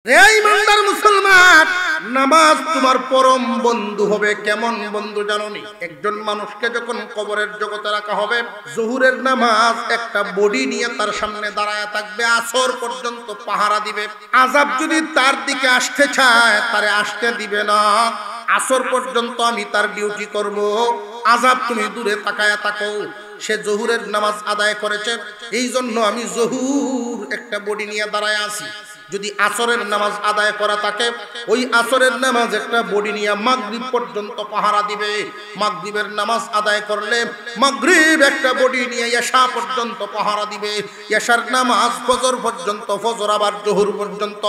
রে ইমানদার মুসলমান, নামাজ তোমার পরম বন্ধু হবে। কেমন বন্ধু জানোনি? একজন মানুষকে যখন কবরের জগতে রাখা হবে, জোহরের নামাজ একটা বডি নিয়ে তার সামনে দাঁড়ায় থাকবে, আসর পর্যন্ত পাহারা দিবে। আযাব যদি তার দিকে আসতে চায় তারে আসতে দিবে না। আসর পর্যন্ত আমি তার ডিউটি করব, আযাব তুমি দূরে তাকায়া থাকো। সে জোহরের নামাজ আদায় করেছে, এই জন্য আমি জোহর একটা বডি নিয়ে দাঁড়ায় আছি। যদি আসরের নামাজ আদায় করা থাকে, ওই আসরের নামাজ একটা বডি নিয়ে মাগরিব পর্যন্ত পাহারা দিবে। মাগরিবের নামাজ আদায় করলে মাগরিব একটা বডি নিয়ে ইশা পর্যন্ত পাহারা দিবে। ইশার নামাজ ফজর পর্যন্ত, ফজর আবার জোহর পর্যন্ত।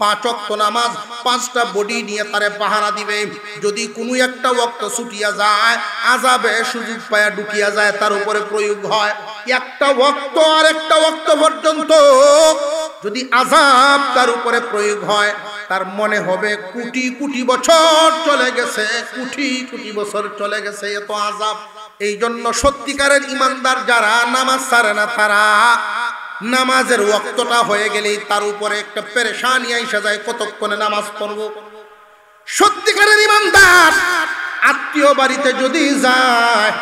5 ওয়াক্ত নামাজ 5টা বডি নিয়ে তারে পাহারা দিবে। যদি কোনো একটা ওয়াক্ত ছুটিয়া যায়, আযাবে সুযোগ পায়া ঢুকিয়া যায়, তার উপরে প্রয়োগ হয়। একটা ওয়াক্ত আর একটা ওয়াক্ত পর্যন্ত যদি আযাব তার উপরে প্রয়োগ হয়, তার মনে হবে কোটি কোটি বছর চলে গেছে, কোটি কোটি বছর চলে গেছে, এত আযাব। এই জন্য সত্যিকারের ইমানদার যারা নামাজ ছাড়ে না, তারা নামাজের ওয়াক্তটা হয়ে গেলেই তার উপরে একটা পেরেশানি আইসা যায়, কতক্ষণে নামাজ পড়ব। সত্যিকারের ইমানদার আত্মীয় বাড়িতে যদি যায়,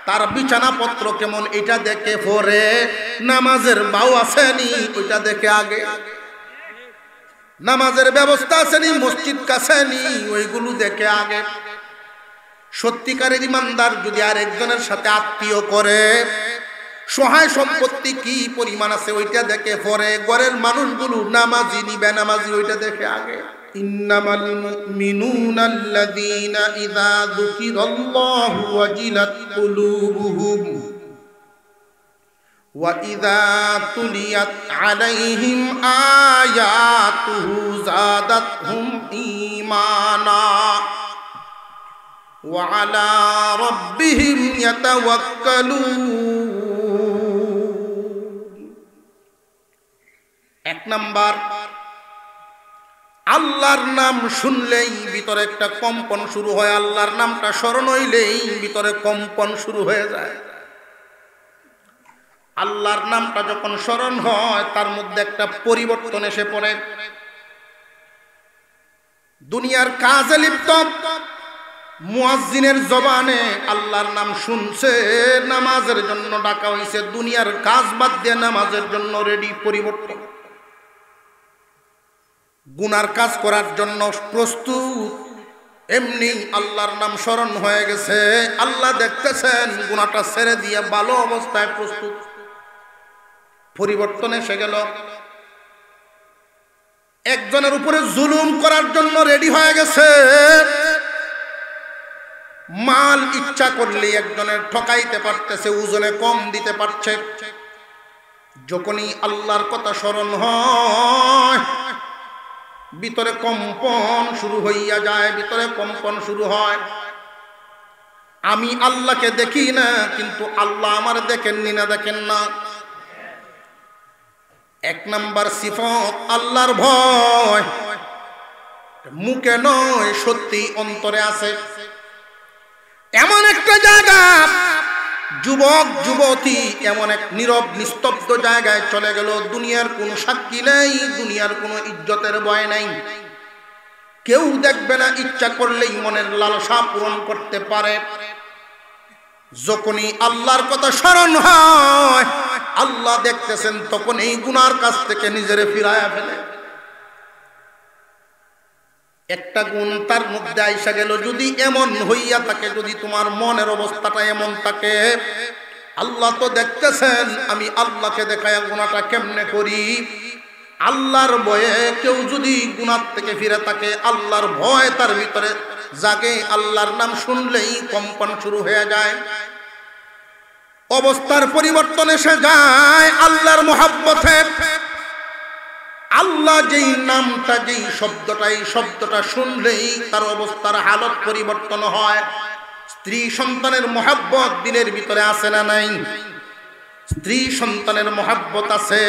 তার বিছানাপত্র কেমন এটা দেখে পরে, নামাজের বাউ আসেনি ওইটা দেখে আগে, নামাজের ব্যবস্থা আসেনি, মসজিদ কাছেনি, ওইগুলো দেখে আগে। সত্যিকারের ইমানদার যদি আর একজনের সাথে আত্মীয় করে, সহায় সম্পত্তি কি পরিমাণ আছে ওইটা দেখে পরে, ঘরের মানুষগুলো নামাজি নিবে নামাজি ওইটা দেখে আগে। ইন্নামাল মুমিনুনা আল্লাযীনা ইযা যুকিরাল্লাহু ওয়াজিলাত কুলুবুহুম ওয়া ইযা তুলিয়াত আলাইহিম আয়াতুহু যাদাতহুম ঈমানা ওয়া আলা রাব্বিহিম ইয়াতাওয়াক্কালুন। এক নাম্বার, আল্লাহর নাম শুনলেই ভিতরে একটা কম্পন শুরু হয়, আল্লাহর নামটা স্মরণ হইলেই ভিতরে কম্পন শুরু হয়ে যায়। আল্লাহর নামটা যখন স্মরণ হয়, তার মধ্যে একটা পরিবর্তন এসে পড়ে। দুনিয়ার কাজে লিপ্ত মুয়াজ্জিনের জবানে আল্লাহর নাম শুনছে, নামাজের জন্য ডাকা হইছে, দুনিয়ার কাজ বাদ দিয়ে নামাজের জন্য রেডি, পরিবর্তন। গুনার কাজ করার জন্য প্রস্তুত, এমনি আল্লাহর নাম স্মরণ হয়ে গেছে, আল্লাহ দেখতেছেন, গুনাহটা ছেড়ে দিয়ে ভালো অবস্থায় প্রস্তুত। পরিবর্তন এসে গেল। একজনের উপরে জুলুম করার জন্য রেডি হয়ে গেছে, মাল ইচ্ছা করলে একজনের ঠকাইতে পারতেছে, ওজনে কম দিতে পারছে। যখনই আল্লাহর কথা স্মরণ হয়, ভিতরে কম্পন শুরু হইয়া যায়, ভিতরে কম্পন শুরু হয়। আমি আল্লাহকে দেখি না, কিন্তু আল্লাহ আমার দেখেননি না, দেখেন না। এক নাম্বার সিফত আল্লাহর ভয়, মুখে নয়, সত্যি অন্তরে আছে। এমন একটা জায়গা, যুবক যুবতী এমন এক নীরব নিস্তব্ধ জায়গায় চলে গেল, দুনিয়ার কোনো সাক্ষী নেই, দুনিয়ার কোনো ইজ্জতের ভয় নাই, কেউ দেখবে না, ইচ্ছা করলেই মনের লালসা পূরণ করতে পারে। যখনই আল্লাহর কথা স্মরণ হয়, আল্লাহ দেখতেছেন, তখন এই গুনার কাছ থেকে নিজেরে ফিরায়া ফেলে। একটা গুণ তার মধ্যে আইসা গেল, যদি এমন হইয়া থাকে, যদি তোমার মনের অবস্থাটা এমন থাকে, আল্লাহ তো দেখতেছেন, আমি আল্লাহকে দেখায়া গুনাহটা কেমনে করি। আল্লাহর ভয়ে কেউ যদি গুনাহ থেকে ফিরে থাকে, আল্লাহর ভয় তার ভিতরে জাগে, আল্লাহর নাম শুনলেই কম্পন শুরু হয়ে যায়, অবস্থার পরিবর্তন এসে যায়। আল্লাহর মুহাব্বতে আল্লাহ যেই নামটা, যেই শব্দটা, এই শব্দটা শুনলেই তার অবস্থার হালত পরিবর্তন হয়। স্ত্রী সন্তানের মুহাব্বত দিলের ভিতরে আছে না নাই? স্ত্রী সন্তানের মুহাব্বত আছে,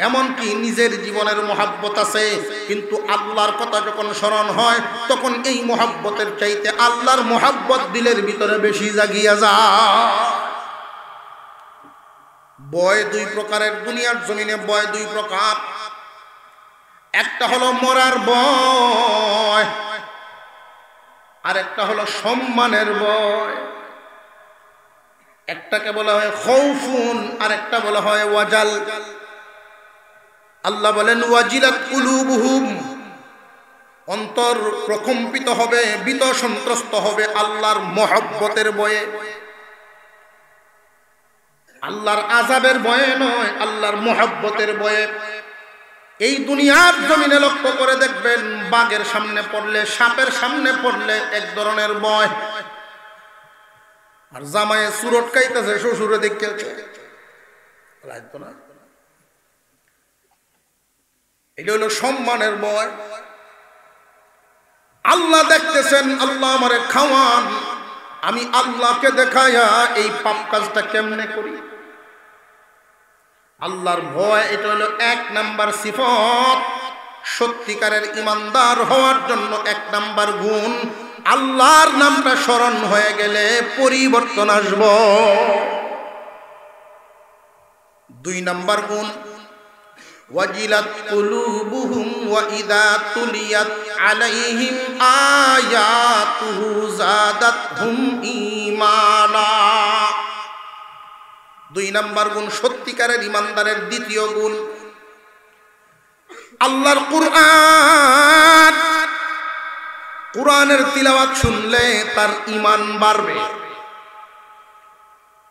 এমনকি নিজের জীবনের মুহাব্বত আছে, কিন্তু আল্লাহর কথা যখন স্মরণ হয়, তখন এই মুহাব্বতের চাইতে আল্লাহর মুহাব্বত দিলের ভিতরে বেশি জাগিয়া যায়। ভয় দুই প্রকারের, দুনিয়ার জমিনে ভয় দুই প্রকার। একটা হলো মরার ভয়, আর একটা হলো সম্মানের ভয়। একটাকে বলা হয় খৌফুন, আর একটা বলা হয় ওয়াজাল। আল্লাহ বলেন ওয়াজিলাত কুলুবুহুম, অন্তর প্রকম্পিত হবে, ভীত সন্ত্রস্ত হবে আল্লাহর মহব্বতের ভয়ে, আল্লাহর আযাবের ভয়ে নয়, আল্লাহর মহব্বতের ভয়ে। এই দুনিয়ার জমিনে লক্ষ্য করে দেখবেন, বাঘের সামনে পড়লে, সাপের সামনে পড়লে এক ধরনের ভয়, আর জামায়ে সুরট খাইতেছে শ্বশুরে দেখতেছে লাগতো না। এটা হলো সম্মানের ভয়। আল্লাহ দেখতেছেন, আল্লাহ আমারে খাওয়ান, আমি আল্লাহকে দেখায়া এই পাপ কাজটা কেমনে করি। আল্লাহর ভয়, এটা হলো 1 নাম্বার সিফত। সত্যিকারের ইমানদার হওয়ার জন্য 1 নাম্বার গুণ, আল্লাহর নামটা স্মরণ হয়ে গেলে পরিবর্তন আসব। 2 নাম্বার গুণ, ওয়াজিলাত কুলুবুহুম ওয়া ইযা তুলিয়াত আলাইহিম আয়াতুহু যাদাতহুম ঈমানা। 2 নাম্বার গুণ সত্যিকারের ইমানদারের দ্বিতীয় গুণ, আল্লাহর কুরআন, কুরআনের তিলাওয়াত শুনলে তার ঈমান বাড়বে।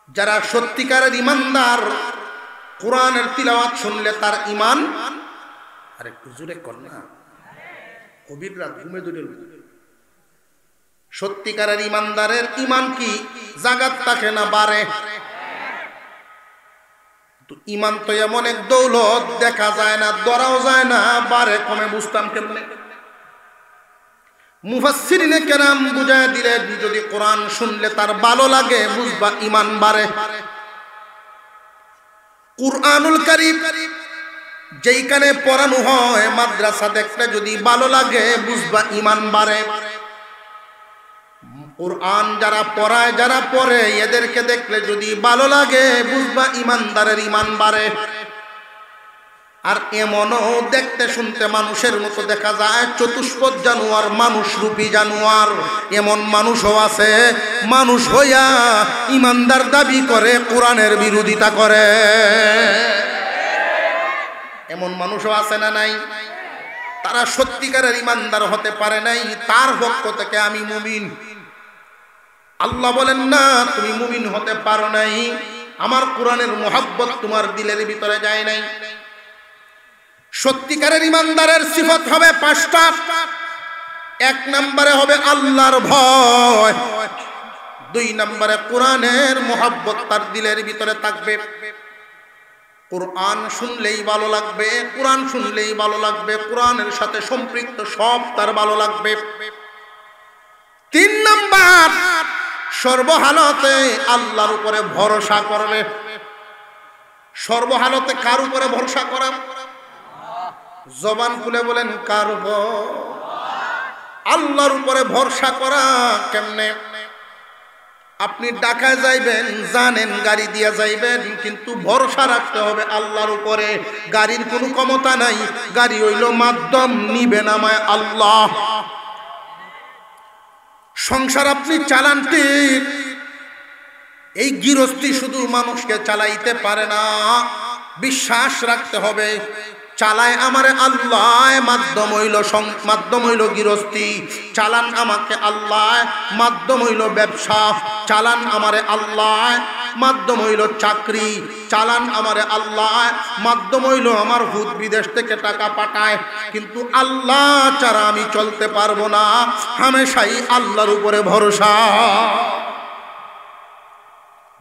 যারা সত্যিকারের ইমানদার, কুরআনের তিলাওয়াত শুনলে তার ঈমান, আর একটু জোরে কর না, গভীর রাত ঘুমে দূরে। সত্যিকারের ইমানদারের ঈমান কি জাগাত থাকে না বাড়ে? তো ঈমান তো এমন এক দৌলত, দেখা যায় না, ধরাও যায় না, বাড়ে কমে বুঝতাম কেমনে? মুফাসসিরিনে কেরাম বুঝায় দিলেন, যদি কোরআন শুনলে তার ভালো লাগে বুঝবা ঈমান বাড়ে। কুরআনুল কারীম যেইখানে পড়ানো হয়, মাদ্রাসা দেখলে যদি ভালো লাগে বুঝবা ঈমান বাড়ে। কুরআন যারা পড়ায়, যারা পড়ে, এদেরকে দেখলে যদি ভালো লাগে বুঝবা ইমানদারের ঈমান বাড়ে। আর এমনও দেখতে শুনতে মানুষের মতো দেখা যায়, চতুষ্পদ জানোয়ার, মানুষ রূপী জানোয়ার, এমন মানুষও আছে, মানুষ হইয়া ইমানদার দাবি করে, কোরআনের বিরোধিতা করে। এমন মানুষও আছে না নাই? তারা সত্যিকারের ইমানদার হতে পারে নাই। তার পক্ষ থেকে আমি মুমিন। আল্লাহ বলেন না, তুমি মুমিন হতে পারো নাই, আমার কোরআনের মুহাব্বত তোমার দিলের ভিতরে যায় নাই। সত্যিকারের ইমানদারের সিফত হবে 5টা। 1 নম্বরে হবে আল্লাহর ভয়, 2 নম্বরে কোরআনের মুহাব্বত তার দিলের ভিতরে থাকবে। কোরআন শুনলেই ভালো লাগবে, কোরআন শুনলেই ভালো লাগবে, কোরআনের সাথে সম্পৃক্ত সব তার ভালো লাগবে। 3 নম্বর, সর্বহালতে আল্লাহর উপরে ভরসা করবে। সর্বহালতে কার উপরে ভরসা করা? জবান খুলে বলেন, কার উপর? আল্লাহর উপরে ভরসা করা কেমনে? আপনি ঢাকায় যাইবেন, জানেন গাড়ি দিয়ে যাইবেন, কিন্তু ভরসা রাখতে হবে আল্লাহর উপরে। গাড়ির কোনো ক্ষমতা নাই, গাড়ি হইল মাধ্যম, নিবে নামায় আল্লাহ। সংসার আপনি চালান ঠিক, এই গৃহস্থী শুধু মানুষকে চালাইতে পারে না, বিশ্বাস রাখতে হবে চালায় আমারে আল্লাহ, মাধ্যম হইল গৃহস্থী, চালান আমাকে আল্লাহ, মাধ্যম হইল ব্যবসা, চালান আমারে আল্লাহ, মাধ্যম হইল চাকরি, চালান আমারে আল্লাহ, মাধ্যম হইল আমার হুদ বিদেশ থেকে টাকা পাঠায়, কিন্তু আল্লাহ ছাড়া আমি চলতে পারবো না। হামেশাই আল্লাহর উপরে ভরসা।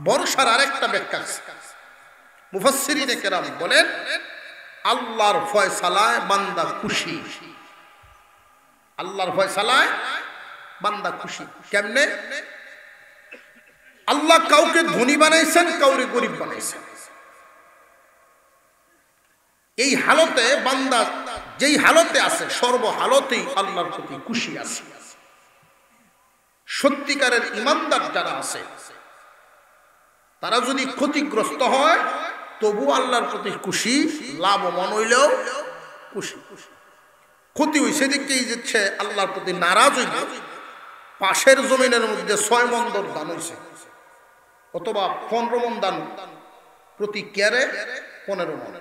ভরসার আরেকটা ব্যাখ্যা মুফাসসিরিনে কেরাম বলেন, আল্লাহর ফয়সালায় বান্দা খুশি। আল্লাহর ফয়সালায় বান্দা খুশি কেমনে? আল্লাহ কাউকে ধনী বানাইছেন, কাউকে গরিব বানাইছেন। এই হালতে বান্দা যেই হালতে আছে, সর্বহালতেই আল্লাহর প্রতি খুশি আছে। সত্যিকারের ইমানদার যারা আছে, তারা যদি ক্ষতিগ্রস্ত হয় তবু আল্লাহর প্রতি খুশি, লাভবান হইলেও খুশি। ক্ষতি হয়েছে দিকেই যাচ্ছে আল্লাহর প্রতি নারাজ হইল, পাশের জমিনের মধ্যে 6 মণ দান হয়েছে, অথবা 15 মণ দান, প্রতি কেয়ারে 15 মণ,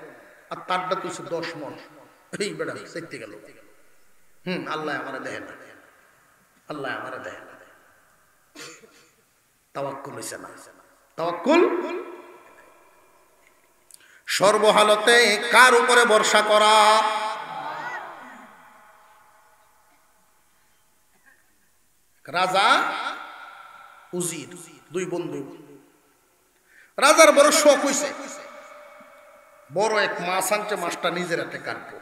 আর তারটা তুলছে 10 মণ। এই বেড়া চাইতে গেল। আল্লাহ আমারে দেয় না, আল্লাহ আমারে দেয় না। তাওয়াক্কুল হইছে না, তাওয়াক্কুল। সর্বহালতে কার উপরে ভরসা করা? রাজা উজির, 2 বন্ধু। রাজার বড় শখ হইছে, বড় এক মাছ আনছে, মাছটা নিজের হাতে কাটবো।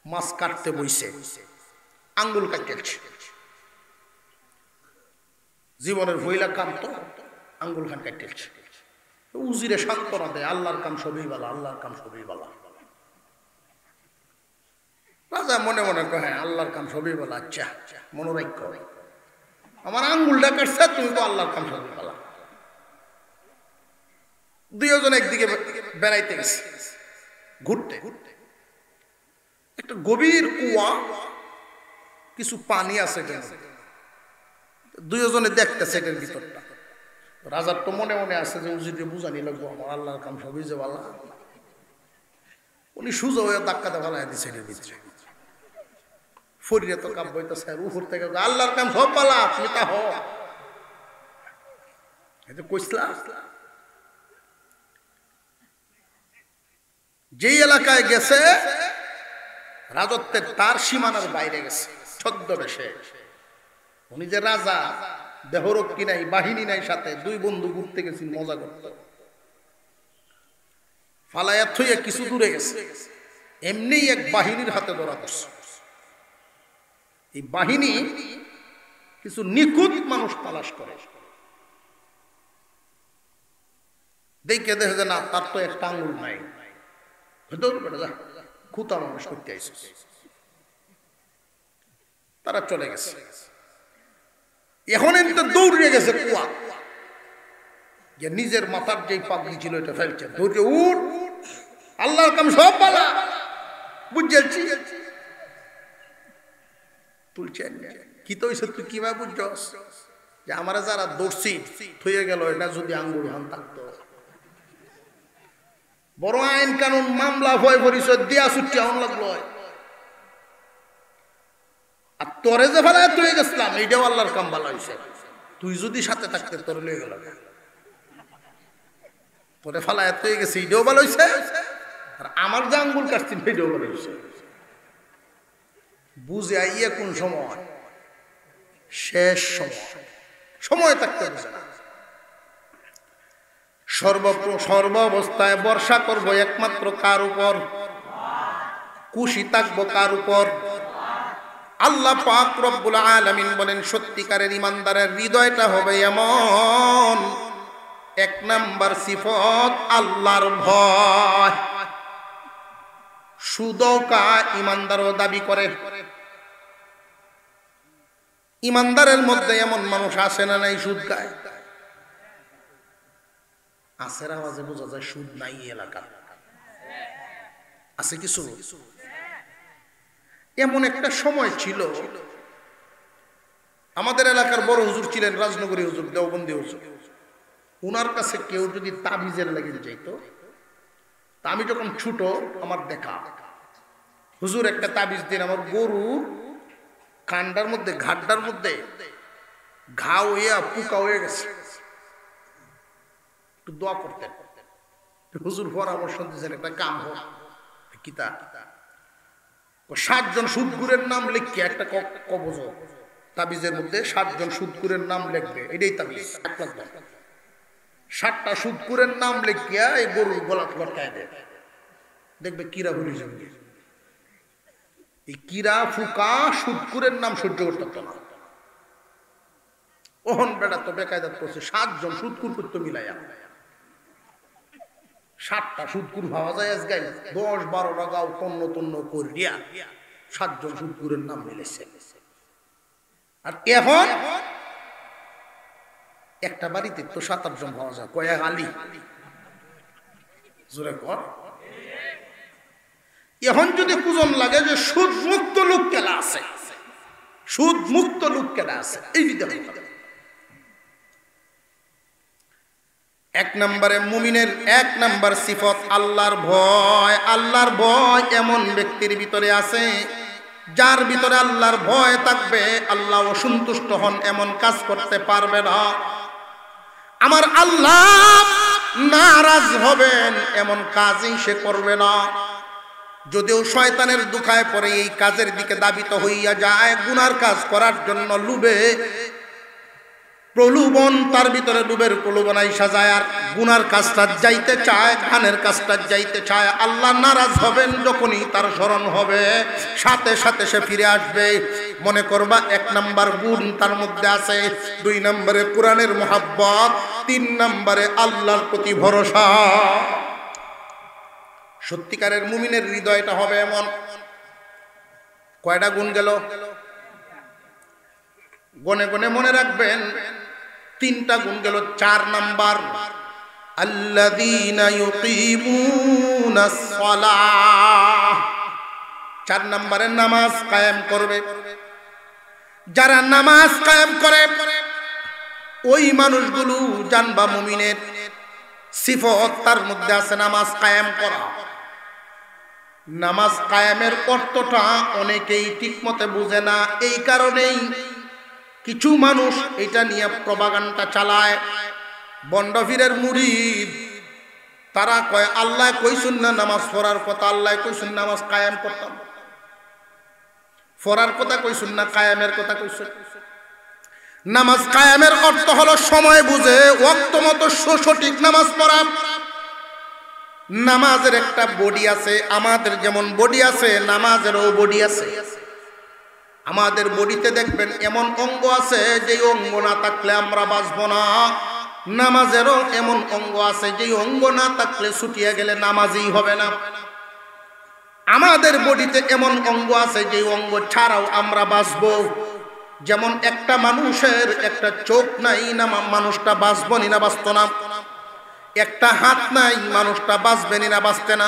মাছ কাটতে বইছে, আঙ্গুল কাটছে, জীবনের ভইলা কাম তো, আঙ্গুল খান কাটছে। উজিরে সান্ত্বনা দেয়, আল্লাহর কাম সবই বালা, আল্লাহর কাম সবই বালা। রাজা মনে মনে কয়, হ্যাঁ আল্লাহর কাম সবই বালা। আচ্ছা মনোরাজ্য, আমার আঙ্গুলটা কাটছে, তুমি তো আল্লাহর কাম সবই বালা। 2 জন একদিকে বেড়াইতে গেছে, ঘুরতে। একটা গভীর কুয়া, কিছু পানি আছে, 2 জনে দেখতেছে এটার ভিতরটা। রাজার তো মনে মনে আছে যে উজিরে বুঝানি লাগবো, আমার আল্লাহর কাম সবই যে বালা। উনি সুজা হয়ে ধাক্কাতে ফালাই দিচ্ছে এটার ভিতরে। ফরিরে তো কাব্য হইতেছে, উপর থেকে আল্লাহর কাম সব বালা, তুমি তা হ কইসলা। যেই এলাকায় গেছে, রাজত্বের তার সীমানার বাইরে গেছে, ছদ্মবেশে। উনি যে রাজা, দেহরক্ষী নাই, বাহিনী নাই সাথে, 2 বন্ধু ঘুরতে গেছেন, মজা করতে। ফালায়া থইয়া কিছু দূরে গেছে, এমনি এক বাহিনীর হাতে ধরা পড়ছে। এই বাহিনী কিছু নিখুঁত মানুষ তালাশ করে, দেখে দেখে যে না, তার তো একটা আঙুল নাই, খুঁতা মানুষ করতে আইছে। তারা চলে গেছে। এখন এমনি দৌড়িয়ে গেছে কুয়া, যে নিজের মাথার যে পাগড়ি ছিল এটা ফেলছে, দৌড়ে উঠ, আল্লাহর কাম সব বালা, বুঝছি তুলছেন। কি তো হইছে, তুই কিভাবে বুঝছস যে আমরা যারা দৌড়ছি থইয়ে গেল, এটা যদি আঙ্গুল হান থাকতো। বড় আইন কানুন, মামলা, ভয় পরিচয় দিয়া ছুটি আউন লাগলো। আর তোরে যে ফেলায় তুই গেছিলাম, এইটাও আল্লাহর কাম ভালো হয়েছে। তুই যদি সাথে থাকতে তোর লয়ে গেল, তোরে ফেলায় তুই গেছে, এইটাও ভালো হয়েছে। আর আমার যে আঙ্গুল কাটছি, এইটাও ভালো হয়েছে। বুঝে আইয়ে কোন সময়, শেষ সময়, সময় থাকতে বুঝে না। সর্ব অবস্থায় ভরসা করব একমাত্র কার উপর? খুশি থাকবো কার উপর? আল্লাহ পাক রব্বুল আলামিন বলেন, সত্যিকারের ইমানদারের হৃদয়টা হবে এমন, 1 নাম্বার সিফত আল্লাহর ভয়। সুদকা ইমানদারও দাবি করে। ইমানদারের মধ্যে এমন মানুষ আছে না নাই সুদ খায়? আসের আওয়াজে বোঝা যায় সুদ নাই এলাকা আছে কিছু। এমন একটা সময় ছিল, আমাদের এলাকার বড় হুজুর ছিলেন রাজনগরী হুজুর, দেওবন্দি হুজুর। উনার কাছে কেউ যদি তাবিজের লাগিয়ে যাইত, তা আমি যখন ছোট, আমার দেখা হুজুর একটা তাবিজ দিন, আমার গরু কান্ডার মধ্যে, ঘাটটার মধ্যে ঘা হইয়া পোকা হয়ে গেছে, একটু দোয়া করতেন। হুজুর পরামর্শ দিয়েছেন, একটা কাম হোক, কিতা 7 জন সুদগুরের নাম লিখে একটা কবজ, তাবিজের মধ্যে 7 জন সুদগুরের নাম লিখবে, এটাই তাবিজ। 1 লাখ টাকা। 7টা সুদগুরের নাম লিখিয়া এই গরুর গলা লটকায় দেয়, দেখবে কিরা হলি যাবে। এই কিরা ফুকা সুদগুরের নাম সহ্য করতে পারত না। ওহন বেটা তো বেকায়দাত করছে, 7 জন সুদকুর করতে মিলাইয়া 7টা সুদকুর ভাবা যায় আজকে 10-12টা গাও তন্ন করিয়া 7 জন সুদকুরের নাম মিলেছে। আর এখন একটা বাড়িতে তো 7-8 জন ভাবা যায়, কয়েক আলী জোরে কর। এখন যদি কুজন লাগে যে সুদ মুক্ত লোক কেলা আছে, সুদ মুক্ত লোক কেলা আছে, এই দিতে হবে। এক নম্বরে মুমিনের এক নম্বর সিফত আল্লাহর ভয়। আল্লাহর ভয় এমন ব্যক্তির ভিতরে আছে যার ভিতরে আল্লাহর ভয় থাকবে, আল্লাহ অসন্তুষ্ট হন এমন কাজ করতে পারবে না। আমার আল্লাহ নারাজ হবেন এমন কাজই সে করবে না। যদিও শয়তানের দুখায় পরে এই কাজের দিকে দাবিত হইয়া যায়, গুনার কাজ করার জন্য লুবে প্রলোভন, তার ভিতরে ডুবের প্রলোভন আইসা যায় আর গুনার কাজটা যাইতে চায়, গানের কাজটা যাইতে চায়। আল্লাহ নারাজ হবেন যখনই তার স্মরণ হবে, সাথে সাথে সে ফিরে আসবে। মনে করবা এক নাম্বার গুণ তার মধ্যে আছে, দুই নম্বরে কোরআনের মুহাব্বত, তিন নম্বরে আল্লাহর প্রতি ভরসা। সত্যিকারের মুমিনের হৃদয়টা হবে এমন। কয়টা গুণ গেল? গনে গনে মনে রাখবেন, তিনটা গুণ গেল। চার নাম্বার, আল্লাযীনা ইউকিমুনাস সালাহ। চার নম্বরে নামাজ কায়েম করবে। যারা নামাজ কায়েম করে ওই মানুষগুলো জানবা মুমিনের সিফত তার মধ্যে আছে নামাজ কায়েম করা। নামাজ কায়েমের অর্থটা অনেকেই ঠিকমতো বুঝে না, এই কারণেই কিছু মানুষ এটা নিয়ে প্রপাগান্ডা চালায়। বন্ডফিরের মুরিদ তারা কয় আল্লাহ কইছেন না নামাজ পড়ার কথা, আল্লাহ কইছেন নামাজ কায়েম করতাম, পড়ার কথা কইছেন না কায়েমের কথা কইছেন। নামাজ কায়েমের অর্থ হলো সময় বুঝে ওয়াক্ত মতো সঠিক নামাজ পড়া। নামাজের একটা বডি আছে, আমাদের যেমন বডি আছে নামাজেরও বডি আছে। আমাদের বডিতে দেখবেন এমন অঙ্গ আছে যে অঙ্গ না থাকলে আমরা বাঁচবো না। নামাজেরও এমন অঙ্গ আছে যে অঙ্গ না থাকলে ছুটিয়ে গেলে নামাজই হবে না। আমাদের বডিতে এমন অঙ্গ আছে যে অঙ্গ ছাড়াও আমরা বাঁচবো। যেমন একটা মানুষের একটা চোখ নাই না, মানুষটা বাঁচবনি না বাঁচত না। একটা হাত নাই, মানুষটা বাঁচবেনি না বাঁচতে না।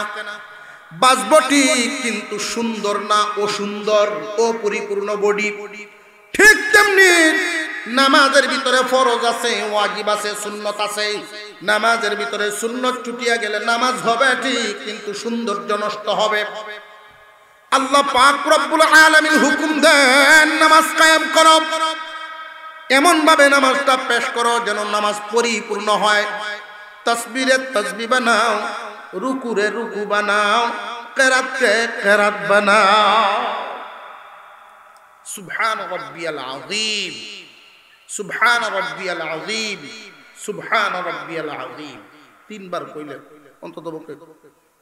বাঁচবো ঠিক কিন্তু সুন্দর না, অসুন্দর, অপরিপূর্ণ বডি। ঠিক তেমনি নামাজের ভিতরে ফরজ আছে, ওয়াজিব আছে, সুন্নত আছে। নামাজের ভিতরে সুন্নত ছুটিয়া গেলে নামাজ হবে ঠিক কিন্তু সৌন্দর্য নষ্ট হবে। আল্লাহ পাক রব্বুল আলামিন হুকুম দেন নামাজ কায়েম করো, এমন ভাবে নামাজটা পেশ করো যেন নামাজ পরিপূর্ণ হয়। তাসবিরে তাসবিহ বানাও, রুকুরে রুকু বানাও, কিরাতকে কিরাত বানাও। সুবহান রাব্বিয়াল আযীম, সুবহান রাব্বিয়াল আযীম, সুবহান রাব্বিয়াল আযীম। তিনবার কইলে অন্তত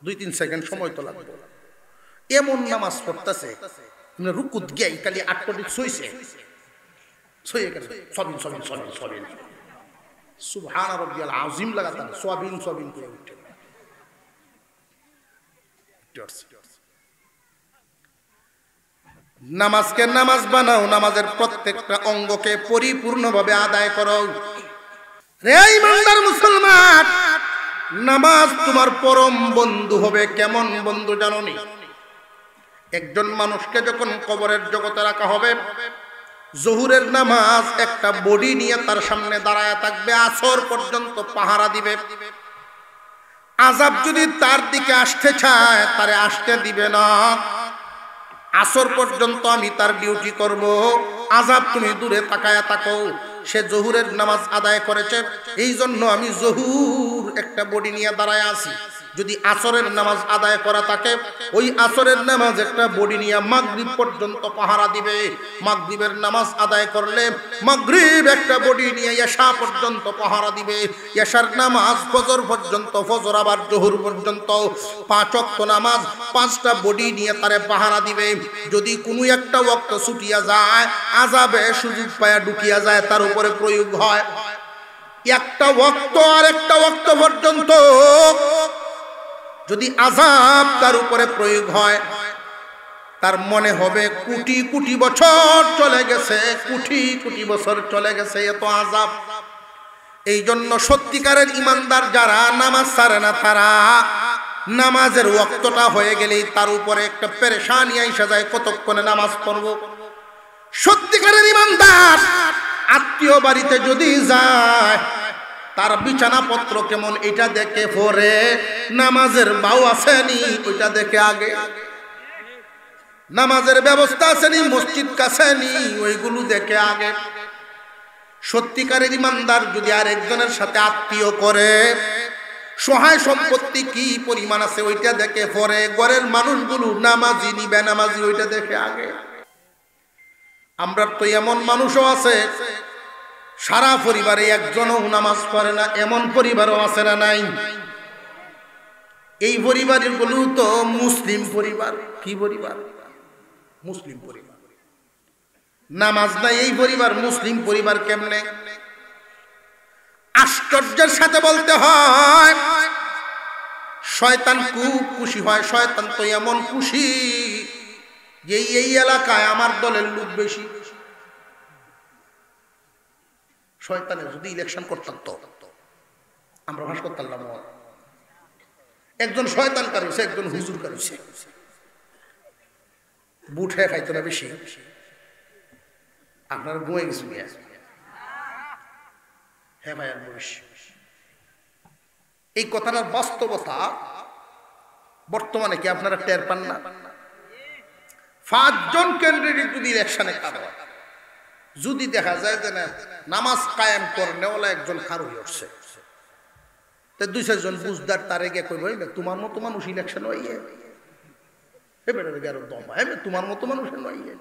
2-3 সেকেন্ড সময় তো লাগবে। এমন নামাজ পড়তেছে রুকুত গিয়ে খালি 8 মিনিট শুইছে, শুয়ে গেল সবিন সবিন সবিন সবিন, সুবহান রাব্বিয়াল আযীম লাগাতার সবিন সবিন করে উঠে। নামাজকে নামাজ বানাও, নামাজের প্রত্যেকটা অঙ্গকে পরিপূর্ণভাবে আদায় করো। রে ইমানদার মুসলমান, নামাজ তোমার পরম বন্ধু হবে। কেমন বন্ধু জানোনি? একজন মানুষকে যখন কবরের জগতে রাখা হবে, জোহরের নামাজ একটা বডি নিয়ে তার সামনে দাঁড়ায় থাকবে, আসর পর্যন্ত পাহারা দিবে। আযাব যদি তার দিকে আসতে চায় তারে আসতে দিবে না। আসর পর্যন্ত আমি তার ডিউটি করব, আযাব তুমি দূরে তাকায়া থাকো। সে জোহরের নামাজ আদায় করেছে, এই জন্য আমি জোহর একটা বডি নিয়ে দাঁড়ায় আছি। যদি আসরের নামাজ আদায় করা থাকে, ওই আসরের নামাজ একটা বডি নিয়ে মাগরিব পর্যন্ত পাহারা দিবে। মাগরিবের নামাজ আদায় করলে মাগরিব একটা বডি নিয়ে ইশা পর্যন্ত পাহারা দিবে। ইশার নামাজ ফজর পর্যন্ত, ফজর আবার জোহর পর্যন্ত। 5 ওয়াক্ত নামাজ 5টা বডি নিয়ে তারে পাহারা দিবে। যদি কোনো একটা ওয়াক্ত ছুটিয়া যায়, আযাবে সুযোগ পায়া ঢুকিয়া যায়, তার উপরে প্রয়োগ হয়। একটা ওয়াক্ত আর একটা ওয়াক্ত পর্যন্ত যদি আযাব তার উপরে প্রয়োগ হয়, তার মনে হবে কোটি কোটি বছর চলে গেছে, কোটি কোটি বছর চলে গেছে, এত আযাব। এই জন্য সত্যিকারের ইমানদার যারা নামাজ ছাড়ে না, তারা নামাজের ওয়াক্তটা হয়ে গেলেই তার উপরে একটা পেরেশানি আইসা যায়, কতক্ষণে নামাজ পড়ব। সত্যিকারের ইমানদার আত্মীয় বাড়িতে যদি যায়, তার বিছানাপত্র কেমন এটা দেখে পরে, নামাজের বাউ আসেনি ওইটা দেখে আগে, নামাজের ব্যবস্থা আসেনি, মসজিদ কাছেনি ওইগুলো দেখে আগে। সত্যিকারের ইমানদার যদি আরেকজনের সাথে আত্মীয় করে, সহায় সম্পত্তি কি পরিমাণ আছে ওইটা দেখে পরে, ঘরের মানুষগুলো নামাজি নিবে নামাজি ওইটা দেখে আগে। আমরা তো এমন মানুষও আছে সারা পরিবারে একজনও নামাজ পড়ে না, এমন পরিবারও আছে না নাই? এই পরিবারগুলো তো মুসলিম পরিবার। কি পরিবার? মুসলিম পরিবার। নামাজ নাই এই পরিবার, মুসলিম পরিবার কেমনে? আশ্চর্যের সাথে বলতে হয়, শয়তান খুব খুশি হয়। শয়তান তো এমন খুশি যে এই এলাকায় আমার দলের লোক বেশি। শয়তানের যদি ইলেকশন করতাম তো আমরা ভাস করতাম না। একজন শয়তান কারুছে, একজন হুজুর কারুছে, বুট হয়ে খাইতো না বেশি। আপনারা ঘুমিয়ে গেছেন? হ্যাঁ ভাই, এই কথাটার বাস্তবতা বর্তমানে কি আপনারা টের পান না? 5 জন ক্যান্ডিডেট যদি ইলেকশনে কারো, যদি দেখা যায় যে না নামাজ কায়েম করনেওয়ালা একজন খারো হয়ে উঠছে, তো 2-4 জন বুঝদার তারে গিয়ে কইব, তোমার মতো মানুষ ইলেকশন হইয়ে তোমার মতো মানুষ নইয়ে।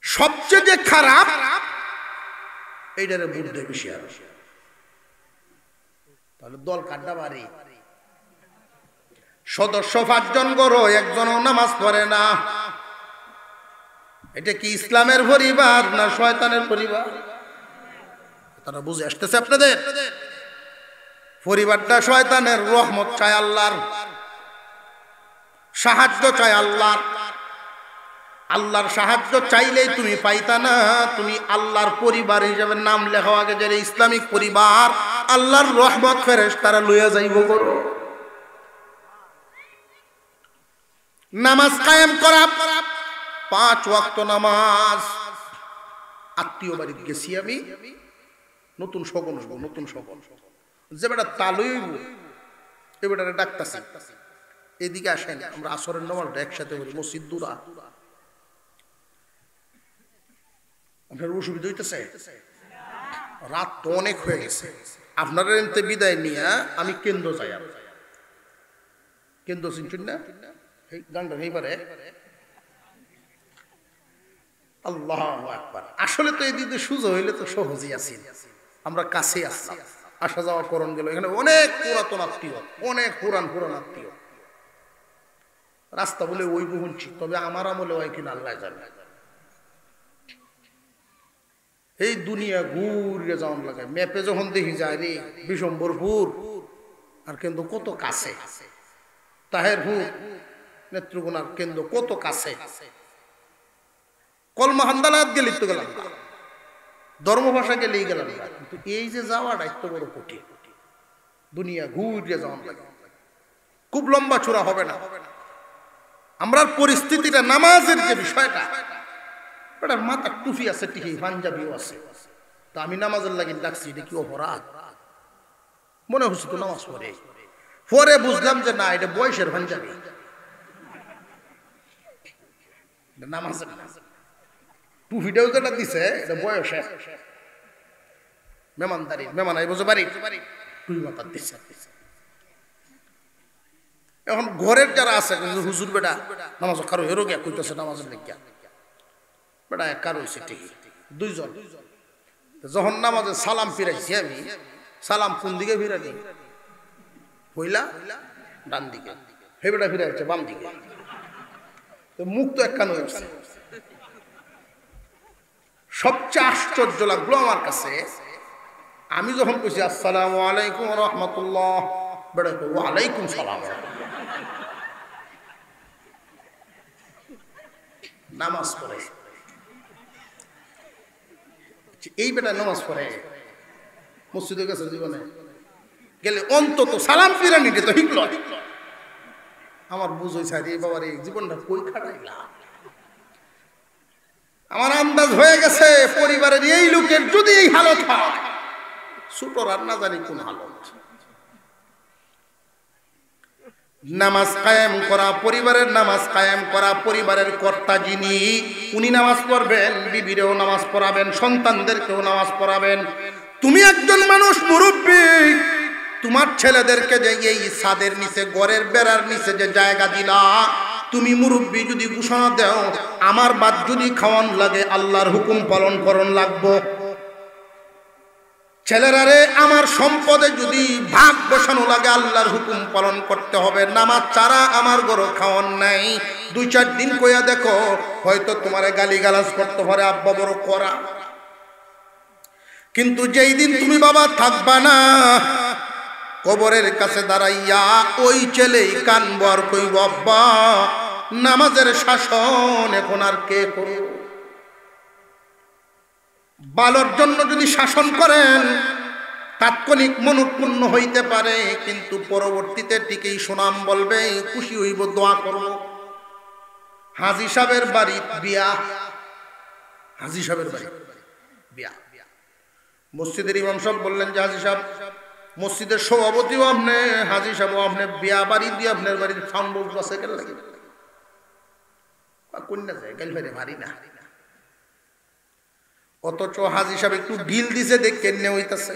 সবচেয়ে যে খারাপ এইটারে ভোট দেয় বেশি। আর তাহলে দল কাড্ডা বাড়ি, সদস্য 5 জন করো, একজনও নামাজ পড়ে না। এটা কি ইসলামের পরিবার না শয়তানের পরিবার? তারা বুঝে আসতেছে আপনাদের? পরিবারটা শয়তানের। রহমত চায় আল্লাহর, সাহায্য চায় আল্লাহর। আল্লাহর সাহায্য চাইলেই তুমি পাইতা না। তুমি আল্লাহর পরিবার হিসেবে নাম লেখাও আগে, যে ইসলামিক পরিবার, আল্লাহর রহমত ফেরেশতারা লইয়া যাইব করো। নামাজ কায়েম করা, 5 ওয়াক্ত নামাজ। আত্মীয় বাড়ি গেছি আমি, নতুন শগন হইব, নতুন শগন, যে বেটা তালুই এ বেটারে ডাকতাছি, এদিকে আসেন, আমরা আসরের নামাজটা একসাথে করি, মসজিদ দূরা। আপনার অসুবিধা হইতেছে? রাত তো অনেক হয়ে গেছে। আপনারা এনতে বিদায় নিয়ে আমি কেন্দ্র যাই। কেন্দ্র চিনছেন না? এই গানটা নেই পারে। আল্লাহু আকবার। আসলে তো এদিকে সুযোগ হইলে তো সহজেই আছি, আমরা কাছে আসলাম, আসা যাওয়া করণ গেল। এখানে অনেক পুরাতন আত্মীয়, অনেক পুরান আত্মীয়। রাস্তা বলে ওই বুঝছি, তবে আমার আমলে হয় কিনা আল্লাহ জানে। এই দুনিয়া ঘুরে যাওয়ান লাগে। ম্যাপে যখন দেখি যায় রে বিশম্বরপুর, আর কিন্তু কত কাছে, তাহেরপুর নেত্রকোনার কেন্দ্র কত কাছে। কলমাহান্দালাত গেলি তো গেলাম, ধর্মভাষা গেলেই গেলাম, কিন্তু এই যে যাওয়াটা এত বড় কঠিন। দুনিয়া ঘুরে যাওয়ান লাগে, খুব লম্বা চূড়া হবে না। আমরা পরিস্থিতিটা, নামাজের যে বিষয়টা, বেটার মাথার টুপি আছে ঠিকই, পাঞ্জাবিও আছে, তা আমি নামাজের লাগি ডাকছি, এটা কি অপরাধ? মনে হচ্ছে তো নামাজ পড়ে। পরে বুঝলাম যে না, এটা বয়সের পাঞ্জাবি, নামাজের না। টুপিটাও যেটা দিছে এটা বয়সের, মেমানদারি, মেমানাই বোঝো বাড়ি, টুপি মাথার দিছে। এখন ঘরের যারা আছে, হুজুর বেটা নামাজ কারো হেরো গিয়া কইতেছে নামাজের লেগিয়া, বেটা কারো হয়েছে ঠিকই 2 জন। যখন নামাজে সালাম ফিরাইছি আমি, সালাম কোন দিকে ফিরানি? পইলা ডান দিকে, হে বেটা ফিরাইছে বাম দিকে, মুখ তো একখান হয়েছে। সবচেয়ে আশ্চর্য লাগলো আমার কাছে, আমি যখন কইছি আসসালামু আলাইকুম রহমতুল্লাহ, বেটা ওয়ালাইকুম সালাম। নামাজ পড়ে এই বেটা নামাজ পড়ে, মসজিদে গেছে জীবনে গেলে অন্তত সালাম ফিরানি দিত হিকল। আমার বুঝই সারি বাবার এই জীবনটা কই খাটাইলা। আমার আন্দাজ হয়ে গেছে পরিবারের এই লোকের যদি এই হালত হয়, ছোটর আর না জানি কোন হালত। নামাজ কায়েম করা, পরিবারের নামাজ কায়েম করা, পরিবারের কর্তা যিনি উনি নামাজ পড়বেন, বিবিরেও নামাজ পড়াবেন, সন্তানদেরকেও নামাজ পড়াবেন। তুমি একজন মানুষ মুরব্বী, তোমার ছেলেদেরকে যে এই ছাদের নিচে ঘরের বেড়ার নিচে যে জায়গা দিলা, তুমি মুরব্বী যদি ঘোষণা দাও আমার বাদ যদি খাওয়ান লাগে আল্লাহর হুকুম পালন করন লাগবো। ছেলেরারে আমার সম্পদে যদি ভাগ বসানো লাগে আল্লাহর হুকুম পালন করতে হবে। নামাজ ছাড়া আমার গরো খাওয়ান নাই। 2-4 দিন কইয়া দেখো, হয়তো তোমারে গালিগালাজ করতে পারে, আব্বা বড় করা। কিন্তু যেই দিন তুমি বাবা থাকবা না, কবরের কাছে দাঁড়াইয়া ওই ছেলেই কানবো আর কইব, আব্বা নামাজের শাসন এখন আর কে করবে? ভালোর জন্য যদি শাসন করেন তাৎক্ষণিক মনোপূর্ণ হইতে পারে, কিন্তু পরবর্তীতে ঠিকই সুনাম বলবে, খুশি হইব, দোয়া করব। হাজী সাহেবের বাড়ি বিয়া, হাজী সাহেবের বাড়ি বিয়া। মসজিদের ইমাম সাহেব বললেন যে হাজী সাহেব মসজিদের সভাপতিও আপনি, হাজী সাহেবও আপনি, বিয়া বাড়ি দিয়ে আপনার বাড়ির সাউন্ড বক্স আছে কেন লাগে কন্যা যায় গেল ফেরে ভারী না। অথচ হাজী সাহেব একটু ঢিল দিছে দেখে নে হইতাছে।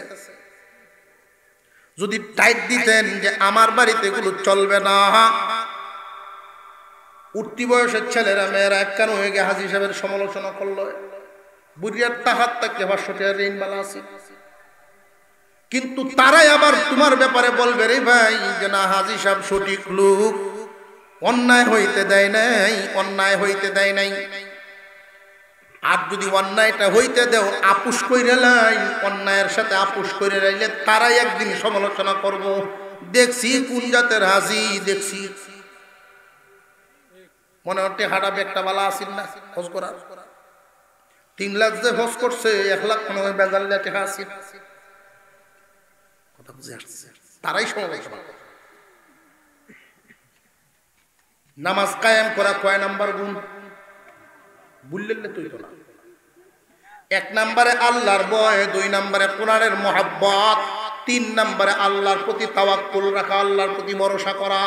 যদি টাইট দিতেন যে আমার বাড়িতে এগুলো চলবে না, উঠতি বয়সের ছেলেরা মেয়েরা একখান হয়ে গিয়ে হাজী সাহেবের সমালোচনা করলো, বুড়িয়ার তাহাত তাকে 500 টাকা ঋণ বালা আছে। কিন্তু তারাই আবার তোমার ব্যাপারে বলবে, রে ভাই যে না হাজী সাহেব সঠিক লোক, অন্যায় হইতে দেয় নাই, অন্যায় হইতে দেয় নাই। আর যদি অন্যায়টা হইতে দেও আপুস কইরে লাই, অন্যায়ের সাথে আপুস কইরে লাইলে তারাই একদিন সমালোচনা করব, দেখছি কোন জাতের হাজি, দেখছি মনে হচ্ছে হাঁটা একটা বালা আসিল না খোঁজ করার। 3 লাখ যে খোঁজ করছে 1 লাখ মনে হয় বেজাল টাকা আসিল। কথা বুঝে আসছে, তারাই সমালোচনা করে। নামাজ কায়েম করা কয় নাম্বার গুণ বুঝলেন তুই তো না। 1 নম্বরে আল্লাহর ভয়, 2 নম্বরে কোরআনের মহব্বত, 3 নম্বরে আল্লাহর প্রতি তাওয়াক্কুল রাখা, আল্লাহর প্রতি ভরসা করা,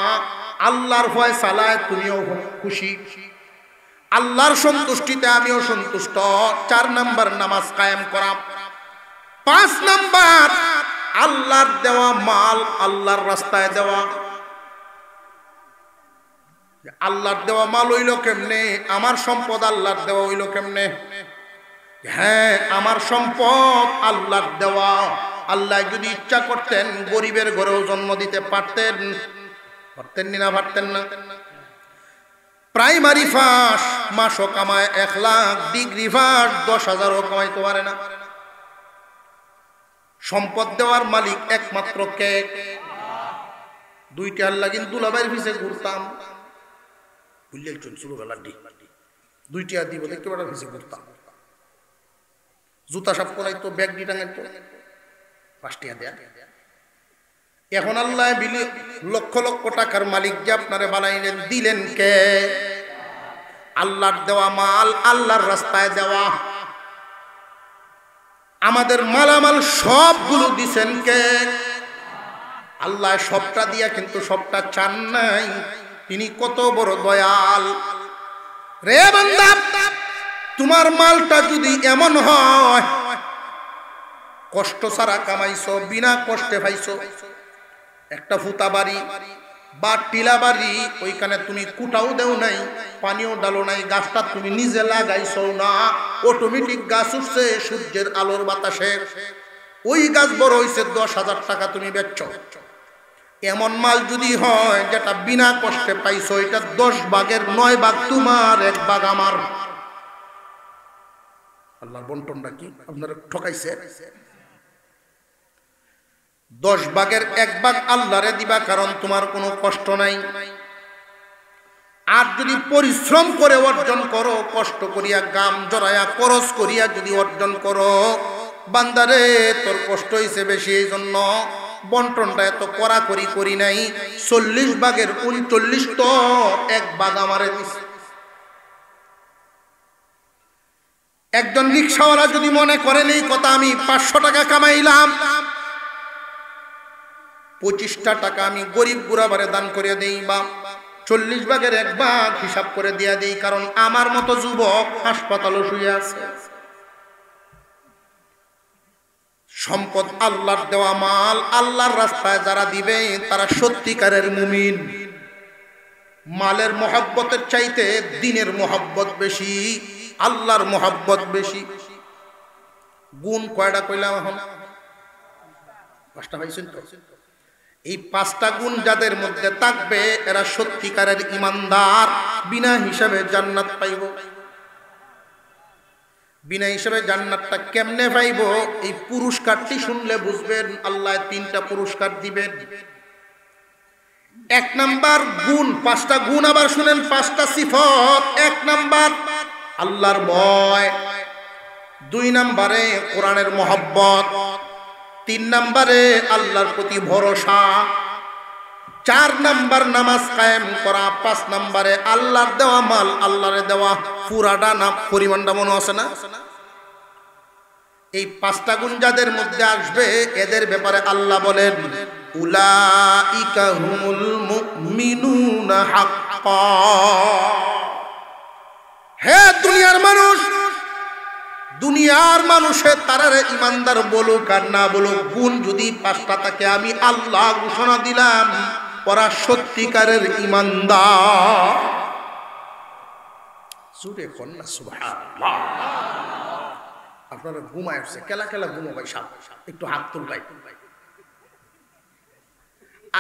আল্লাহর ফয়সালায় তুমিও খুশি, আল্লাহর সন্তুষ্টিতে আমিও সন্তুষ্ট। 4 নম্বর নামাজ কায়েম করা। 5 নম্বর আল্লাহর দেওয়া মাল আল্লাহর রাস্তায় দেওয়া। আল্লাহর দেওয়া মাল হইল কেমনে? আমার সম্পদ আল্লাহর দেওয়া হইল কেমনে? হ্যাঁ, আমার সম্পদ আল্লাহর দেওয়া। আল্লাহ যদি ইচ্ছা করতেন গরিবের ঘরেও জন্ম দিতে পারতেন, পারতেন না? পারতেন না। প্রাইমারি ফার্স্ট মাসও কামায় 1 লাখ, ডিগ্রি ফার্স্ট 10,000ও কামাইতে পারে না। সম্পদ দেওয়ার মালিক একমাত্র কে? 2টা আল্লাহ। কিন্তু দুলাভাইয়ের পিছে ঘুরতাম, বুঝলেন ছোটবেলার 2টা দিব দেখতে পাঠার পিছে ঘুরতাম, জুতা সাপ করাই তো, ব্যাগ দিয়ে টাঙাই তো, 5 টাকা দেয়া। এখন আল্লাহ লক্ষ লক্ষ টাকার মালিক যে আপনারে বানাইলেন, দিলেন কে? আল্লাহর দেওয়া মাল আল্লাহর রাস্তায় দেওয়া। আমাদের মালামাল সবগুলো দিছেন কে? আল্লাহ সবটা দিয়া কিন্তু সবটা চান নাই। তিনি কত বড় দয়াল রে বান্দা। তোমার মালটা যদি এমন হয় কষ্ট ছাড়া কামাইছো, বিনা কষ্টে পাইছো, একটা ফুতা বাড়ি বা টিলা বাড়ি, ওইখানে তুমি কুটাও দেও নাই, পানিও ডালো নাই, গাছটা তুমি নিজে লাগাইছো না, অটোমেটিক গাছ উঠছে সূর্যের আলোর বাতাসে, ওই গাছ বড় হইছে, 10,000 টাকা তুমি বেচছো। এমন মাল যদি হয় যেটা বিনা কষ্টে পাইছো, এটা 10 ভাগের 9 ভাগ তোমার, 1 ভাগ আমার। আল্লাহর বন্টনটা কি আপনারা ঠকাইছে? 10 ভাগের 1 ভাগ আল্লাহরে দিবা, কারণ তোমার কোনো কষ্ট নাই। আর যদি পরিশ্রম করে অর্জন করো, কষ্ট করিয়া, গাম জড়াইয়া, খরচ করিয়া যদি অর্জন করো, বান্দারে তোর কষ্ট হইছে বেশি, এই জন্য বন্টনটা এত কড়াকড়ি করি নাই, 40 ভাগের 39 তো 1 ভাগ আমারে দিছে। একজন রিকশাওয়ালা যদি মনে করেন এই কথা আমি 500 টাকা কামাইলাম, 25টা টাকা আমি গরিব গুরাবারে দান করে দেই, বা 40 ভাগের 1 ভাগ হিসাব করে দিয়া দেই, কারণ আমার মতো যুবক হাসপাতালে শুয়ে আছে। সম্পদ আল্লাহর দেওয়া মাল, আল্লাহর রাস্তায় যারা দিবে তারা সত্যিকারের মুমিন। মালের মহব্বতের চাইতে দ্বীনের মহব্বত বেশি, আল্লাহর মহব্বত বেশি। গুণ কয়টা কইলাম এখন? 5টা পাইছেন তো? এই 5টা গুণ যাদের মধ্যে থাকবে এরা সত্যিকারের ঈমানদার, বিনা হিসাবে জান্নাত পাইব। বিনা হিসাবে জান্নাতটা কেমনে পাইব? এই পুরস্কারটি শুনলে বুঝবেন আল্লাহ 3টা পুরস্কার দিবেন। 1 নাম্বার গুণ, 5টা গুণ আবার শুনেন, 5টা সিফত। 1 নাম্বার আল্লাহর ভয়, 2 নম্বরে কোরআনের মহব্বত, 3 নম্বরে আল্লাহর প্রতি ভরসা, 4 নম্বর নামাজ কায়েম করা, 5 নম্বরে আল্লাহর দেওয়া মাল আল্লাহরে দেওয়া পুরাটা না পরিমাণটা মনে আছে না? এই 5টা গুণ যাদের মধ্যে আসবে এদের ব্যাপারে আল্লাহ বলেন উলাইকা হুমুল মুমিনুনা হাক্কা। হে দুনিয়ার মানুষ, দুনিয়ার মানুষে তারারে ইমানদার বলুক আর না বলুক, গুণ যদি 5টা থাকে আমি আল্লাহ ঘোষণা দিলাম ওরা সত্যিকারের ইমানদার। জোরে কন্যা সুবহানাল্লাহ। আপনারা ঘুমায় আসছে, কেলা কেলা ঘুমো ভাই, সাপ একটু হাত তুলবাই।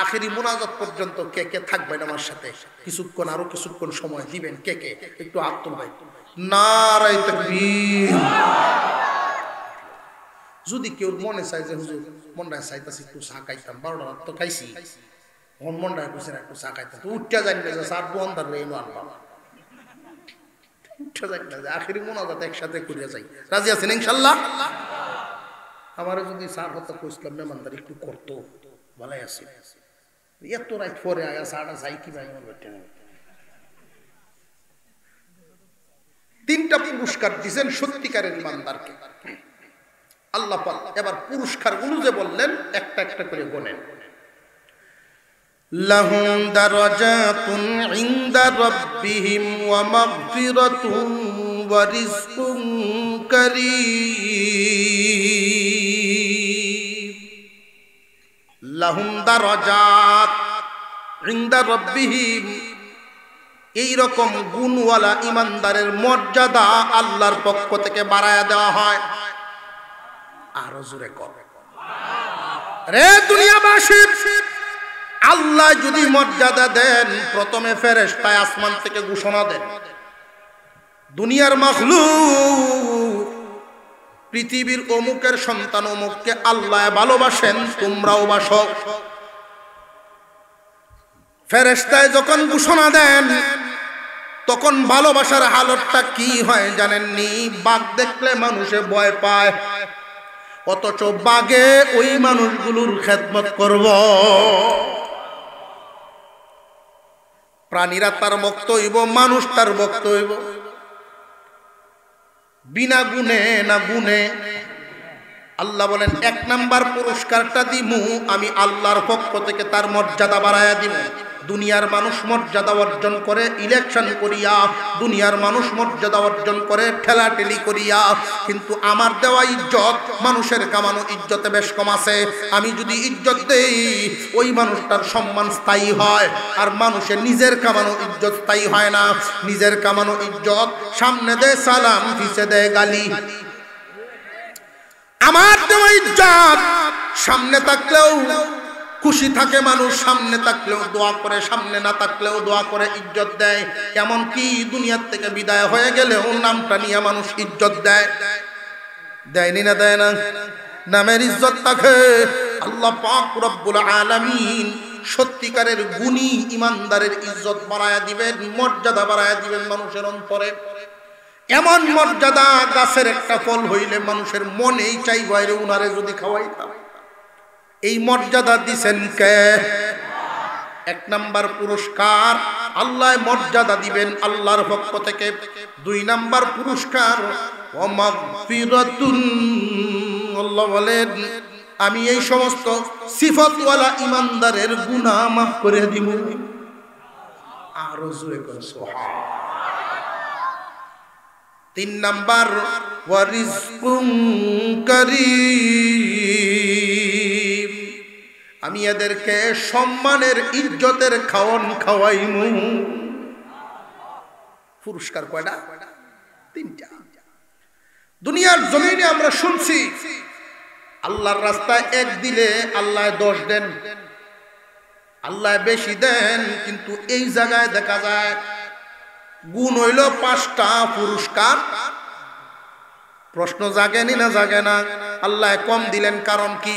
আখেরি মুনাজাত পর্যন্ত কে কে থাকবেন আমার সাথে? কিছুক্ষণ, আরো কিছুক্ষণ সময় দিবেন। কে কে একটু হাত তুলবাই। নারায়ে তাকবীর। যদি কেউ মনে চাই যে হুজুর মনটা চাইতাছি একটু চা খাইতাম, 12টা রাত তো খাইছি, মনটা কইছে একটু চা খাইতাম, তো উঠতে জানি না যে চার বন্ধার রে এনো আনবা, উঠতে জানি না যে আখেরি মুনাজাত একসাথে করিয়া যাই। রাজি আছেন ইনশাআল্লাহ? আমারও যদি চার কথা কইছিলাম মেহমানদার একটু করতো ভালাই আছে, এত রাত পরে আয়া চাটা যাই কি ভাই আমার বেটে। 3টা পুরস্কার দিয়েছেন সত্যিকারের ইমানদারকে আল্লাহ পাক। এবার পুরস্কারগুলো যে বললেন একটা একটা করে বলেন। লাহুম দারাজাতুন ইনদা রাব্বিহিম ওয়া মাগফিরাতুন ওয়া রিজকুন কারীম। লাহুম দারাজাত ইনদা রাব্বিহিম, এই রকম গুণওয়ালা ইমানদারের মর্যাদা আল্লাহর পক্ষ থেকে বাড়ায়া দেওয়া হয়। আরো জোরে কর রে দুনিয়াবাসী, আল্লাহ যদি মর্যাদা দেন প্রথমে ফেরেশতায় আসমান থেকে ঘোষণা দেন, দুনিয়ার মাখলুক পৃথিবীর অমুকের সন্তান অমুককে আল্লাহ ভালোবাসেন, তোমরাও বাসো। ফেরেশতায় যখন ঘোষণা দেন তখন ভালোবাসার হালতটা কি হয় জানেননি? বাঘ দেখলে মানুষে ভয় পায়, অথচ বাঘে ওই মানুষগুলোর খেদমত করব। প্রাণীরা তার ভক্ত হইব, মানুষ তার ভক্ত হইব, বিনা গুণে না গুণে। আল্লাহ বলেন 1 নাম্বার পুরস্কারটা দিমু আমি আল্লাহর পক্ষ থেকে, তার মর্যাদা বাড়ায়া দিমু। দুনিয়ার মানুষ মর্যাদা অর্জন করে ইলেকশন করিয়া, দুনিয়ার মানুষ মর্যাদা অর্জন করে ঠেলাঠেলি করিয়া, কিন্তু আমার দেওয়া ইজ্জত মানুষের কামানো ইজ্জতে বেশ কম আছে। আমি যদি ইজ্জত দেই ওই মানুষটার সম্মান স্থায়ী হয়, আর মানুষের নিজের কামানো ইজ্জত স্থায়ী হয় না। নিজের কামানো ইজ্জত সামনে দেয় সালাম, পিছে দেয় গালি। আমার দেওয়া ইজ্জত সামনে থাকলেও খুশি থাকে মানুষ, সামনে থাকলেও দোয়া করে, সামনে না থাকলেও দোয়া করে, ইজ্জত দেয়। এমনকি দুনিয়ার থেকে বিদায় হয়ে গেলেও নামটা নিয়ে মানুষ ইজ্জত দেয়। দেয়নি না? দেয় না? নামের ইজ্জত থাকে। আল্লাহ পাক রব্বুল আলামিন সত্যিকারের গুণী ইমানদারের ইজ্জত বাড়ায়া দিবেন, মর্যাদা বাড়ায়া দিবেন মানুষের অন্তরে। এমন মর্যাদা গাছের একটা ফল হইলে মানুষের মনেই চাই বাইরে উনারে যদি খাওয়াইতাম। এই মর্যাদা দিছেন কে? এক নাম্বার পুরস্কার আল্লাহ মর্যাদা দিবেন আল্লাহর পক্ষ থেকে। দুই নাম্বার পুরস্কার ওয়া মাগফিরাতুন, আল্লাহ বলেন আমি এই সমস্ত সিফাতওয়ালা ইমানদারের গুনাহ মাফ করে দিব। আরো জোরে করে সুবহানাল্লাহ। তিন নাম্বার ওয়া রিজকুন কারীম, আমি এদেরকে সম্মানের ইজ্জতের খাওয়ান খাওয়াইমু। পুরস্কার কয়টা? তিনটা। দুনিয়ার জমিনে আমরা শুনছি আল্লাহর রাস্তায় এক দিলে আল্লাহ 10 দেন, আল্লাহ বেশি দেন, কিন্তু এই জায়গায় দেখা যায় গুণ হইল 5টা, পুরস্কার। প্রশ্ন জাগেনি না জাগে না? আল্লাহ কম দিলেন কারণ কি?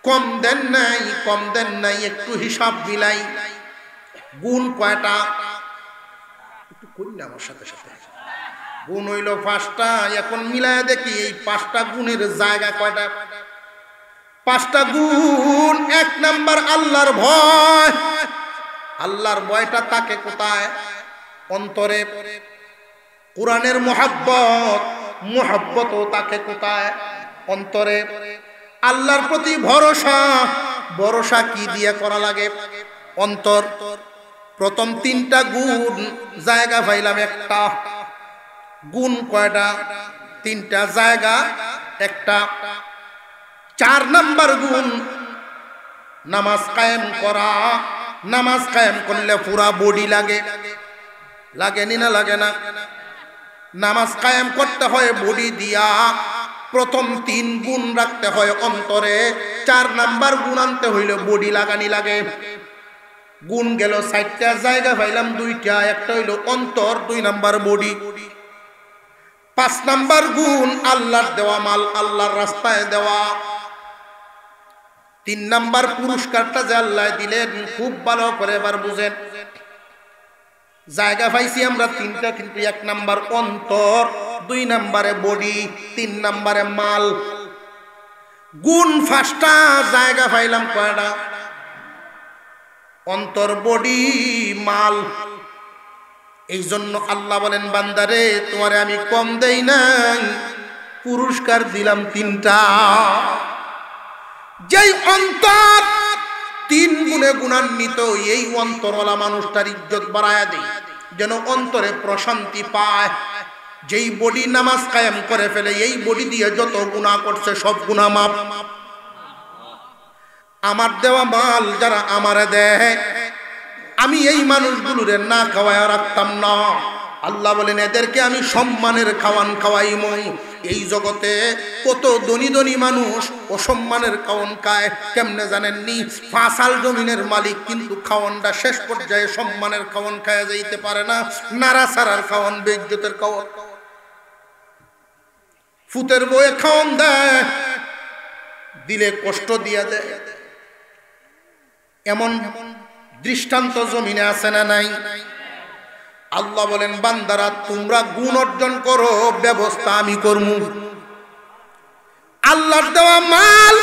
কম দেন নাই, কম দেন নাই, একটু হিসাব মিলাই। গুণ কয়টা? একটু কই না আমার সাথে সাথে। গুণ হইল 5টা, এখন মিলায় দেখি এই 5টা গুণের জায়গা কয়টা? 5টা গুণ। এক নাম্বার আল্লাহর ভয়। আল্লাহর ভয়টা তাকে কোথায়? অন্তরে। কোরআনের মুহাব্বত, মুহাব্বতও তাকে কোথায়? অন্তরে। আল্লাহর প্রতি ভরসা, ভরসা কি দিয়ে করা লাগে? অন্তর। প্রথম 3টা গুণ জায়গা পাইলাম একটা। গুণ কয়টা? 3টা, জায়গা একটা। 4 নাম্বার গুণ নামাজ কায়েম করা। নামাজ কায়েম করলে পুরা বডি লাগে, লাগেনি না লাগে না? নামাজ কায়েম করতে হয় বডি দিয়া। প্রথম 3 গুণ রাখতে হয় অন্তরে। 4 নাম্বার গুণ আনতে হইলে বডি লাগানি লাগে। গুণ গেল 4টা, জায়গা পাইলাম 2টা। একটা হইল অন্তর, 2 নাম্বার বডি। 5 নাম্বার গুণ আল্লাহর দেওয়া মাল, আল্লাহর রাস্তায় দেওয়া। 3 নাম্বার পুরস্কারটা যে আল্লাহ দিলেন খুব ভালো করে এবার বুঝেন। জায়গা পাইছি আমরা 3টা, কিন্তু 1 নাম্বার অন্তর, 2 নাম্বারে বডি, 3 নাম্বারে মাল। গুণ 5টা, জায়গা পাইলাম কয়টা? অন্তর, বডি, মাল। এই জন্য আল্লাহ বলেন বান্দারে তোমারে আমি কম দেই নাই, পুরস্কার দিলাম 3টা। যেই অন্তর 3 গুণে গুণান্বিত, এই অন্তরওয়ালা মানুষটার ইজ্জত বাড়ায়া দেই, যেন অন্তরে প্রশান্তি পায়। যেই বডি নামাজ কায়েম করে ফেলে, এই বডি দিয়ে যত গুনাহ করছে সব গুনাহ মাফ। আমার দেওয়া মাল যারা আমারে দেয়, আমি এই মানুষগুলোরে না খাওয়ায় রাখতাম না। আল্লাহ বলেন এদেরকে আমি সম্মানের খাওয়ান খাওয়াইমু। এই জগতে কত ধনী ধনী মানুষ অসম্মানের খাওয়ান খায়, কেমনে জানেননি? 5 জমিনের মালিক, কিন্তু খাওয়ানটা শেষ পর্যায়ে সম্মানের খাওয়ান খায়া যাইতে পারে না। নাড়াচাড়ার খাওয়ান, বেইজ্জতের খাওয়ান। ফুতের বয়ে খাওয়ান দেয়, দিলে কষ্ট দিয়া দেয়। এমন দৃষ্টান্ত জমিনে আছে না নাই? আল্লাহ বলেন বান্দারা তোমরা গুণ অর্জন করো, ব্যবস্থা আমি করবো। আল্লাহর দেওয়া মাল,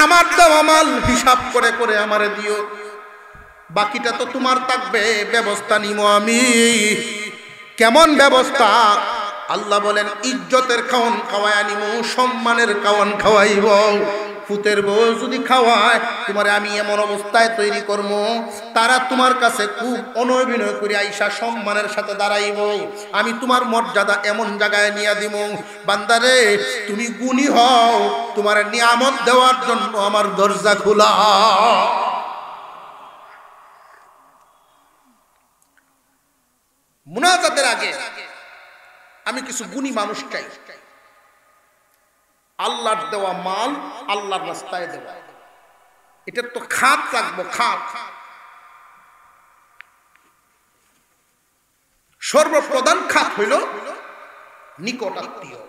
আমার দেওয়া মাল হিসাব করে করে আমারে দিও, বাকিটা তো তোমার থাকবে, ব্যবস্থা নিব আমি। কেমন ব্যবস্থা? আল্লাহ বলেন ইজ্জতের খাওয়ান খাওয়াই নিব, সম্মানের খাওয়ান খাওয়াইব। ফুতের বউ যদি খাওয়ায় তোমারে আমি এমন অবস্থায় তৈরি করব, তারা তোমার কাছে খুব অনভিনয় করে আইসা সম্মানের সাথে দাঁড়াইব। আমি তোমার মর্যাদা এমন জায়গায় নিয়ে দিব, বান্দারে তুমি গুণী হও, তোমার নিয়ামত দেওয়ার জন্য আমার দরজা খোলা। মুনাজাতের আগে আমি কিছু গুণী মানুষ চাই। আল্লাহর দেওয়া মাল আল্লাহর রাস্তায় দেওয়া, এটার তো খাত রাখবো, খাত। সর্বপ্রধান খাত হইল নিকটাত্মীয়।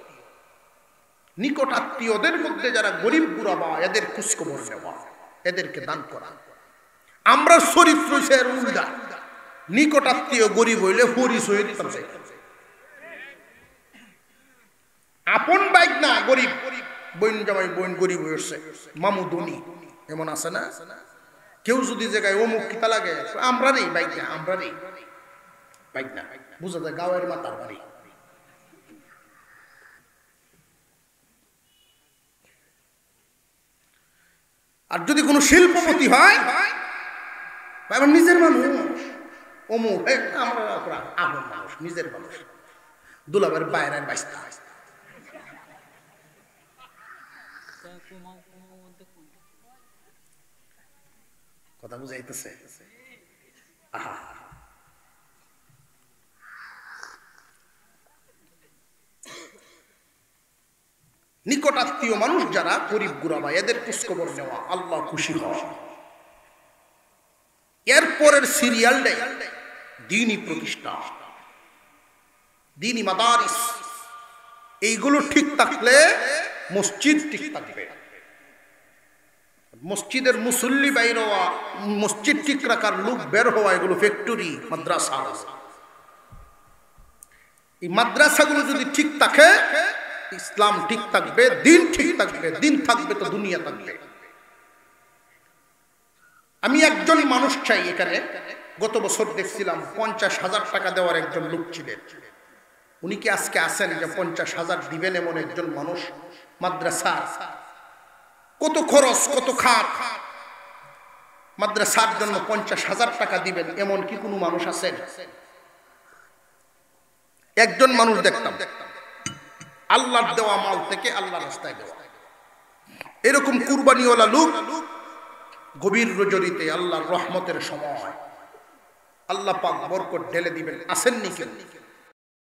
নিকটাত্মীয়দের মধ্যে যারা গরিব গুরাবা, এদের খোঁজখবর নেওয়া, এদেরকে দান করা। আমরা চরিত্র উল্টা, নিকটাত্মীয় গরিব হইলে পরিচয় দিতাম, আপন বাইক না গরিব, বইন জামাই বইন গরিব হয়েছে, মামু ধনী, এমন আছে না? কেউ যদি জায়গায় অমুক কিতা লাগে, আমরা রে বাইক না, আমরা রে বাইক না, বুঝা যায় গাঁয়ের মাতার বাড়ি। আর যদি কোনো শিল্পপতি হয়, আমার নিজের মানুষ, অমুক আমরা আপন মানুষ, নিজের মানুষ, দুলাবের বাইরের বাইস্তা। কথা বুঝাইতেছে? আহা, নিকট আত্মীয় মানুষ যারা গরিব গুরাবা, এদের খোঁজখবর নেওয়া, আল্লাহ খুশি হওয়া। এরপরের সিরিয়ালটাই দ্বীনি প্রতিষ্ঠা, দ্বীনি মাদারিস। এইগুলো ঠিক থাকলে মসজিদ ঠিক থাকবে। মসজিদের মুসল্লি বাইর হওয়া, মসজিদ ঠিক রাখার লোক বের হওয়া, এগুলো ফ্যাক্টরি, মাদ্রাসা। এই মাদ্রাসাগুলো যদি ঠিক থাকে, ইসলাম ঠিক থাকবে, দিন ঠিক থাকবে। দিন থাকবে তো দুনিয়া থাকবে। আমি একজন মানুষ চাই এখানে। গত বছর দেখছিলাম 50,000 টাকা দেওয়ার একজন লোক ছিলেন। উনি কি আজকে আছেন যে 50,000 দিবেন এমন একজন মানুষ? মাদ্রাসা কত খরচ, কত খাত, মাদ্রাসার জন্য 50,000 টাকা দিবেন এমন কি কোনো মানুষ আছেন? একজন মানুষ দেখতাম, আল্লাহর দেওয়া মাল থেকে আল্লাহর রাস্তায় দেওয়া। এরকম কুরবানিওয়ালা লোক গভীর রজনীতে আল্লাহর রহমতের সময় আল্লাহ পাক বরকত ঢেলে দিবেন। আসেননি কেউ?